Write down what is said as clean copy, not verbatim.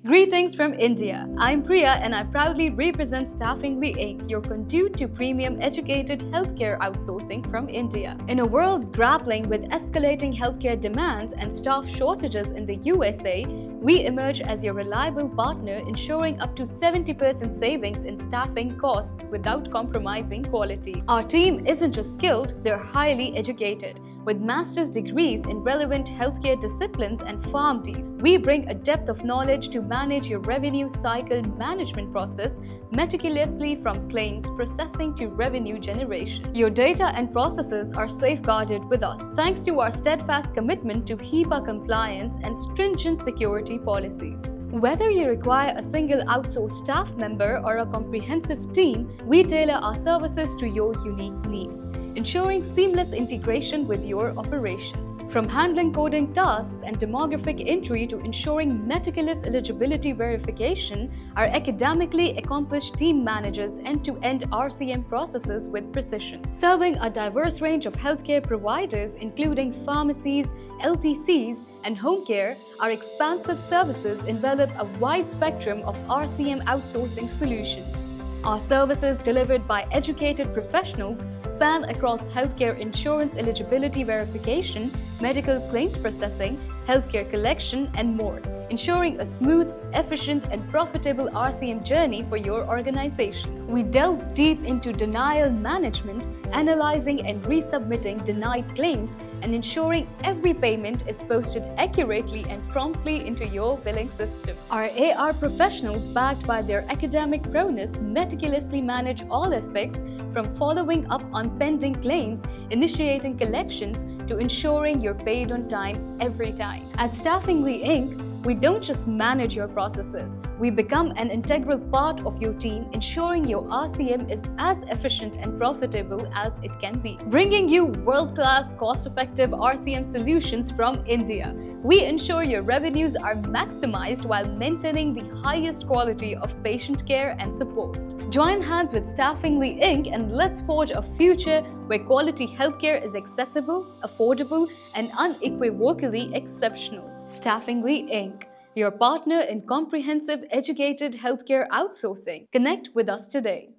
Greetings from India. I'm Priya and I proudly represent Staffingly Inc., your conduit to premium educated healthcare outsourcing from India. In a world grappling with escalating healthcare demands and staff shortages in the USA, we emerge as your reliable partner, ensuring up to 70% savings in staffing costs without compromising quality. Our team isn't just skilled, they're highly educated. With master's degrees in relevant healthcare disciplines and PharmDs, we bring a depth of knowledge to manage your revenue cycle management process meticulously from claims processing to revenue generation. Your data and processes are safeguarded with us thanks to our steadfast commitment to HIPAA compliance and stringent security policies. Whether you require a single outsourced staff member or a comprehensive team, we tailor our services to your unique needs, ensuring seamless integration with your operations. From handling coding tasks and demographic entry to ensuring meticulous eligibility verification, our academically accomplished team manages end-to-end RCM processes with precision. Serving a diverse range of healthcare providers, including pharmacies, LTCs, and home care, our expansive services envelop a wide spectrum of RCM outsourcing solutions. Our services, delivered by educated professionals, span across healthcare insurance eligibility verification, medical claims processing, healthcare collection, and more, ensuring a smooth, efficient, and profitable RCM journey for your organization. We delve deep into denial management, analyzing and resubmitting denied claims, and ensuring every payment is posted accurately and promptly into your billing system. Our AR professionals, backed by their academic prowess, meticulously manage all aspects from following up on pending claims, initiating collections, to ensuring you're paid on time every time. At Staffingly Inc., we don't just manage your processes, we become an integral part of your team, ensuring your RCM is as efficient and profitable as it can be. Bringing you world-class, cost-effective RCM solutions from India, we ensure your revenues are maximized while maintaining the highest quality of patient care and support. Join hands with Staffingly Inc. and let's forge a future where quality healthcare is accessible, affordable, and unequivocally exceptional. Staffingly Inc., your partner in comprehensive educated healthcare outsourcing. Connect with us today.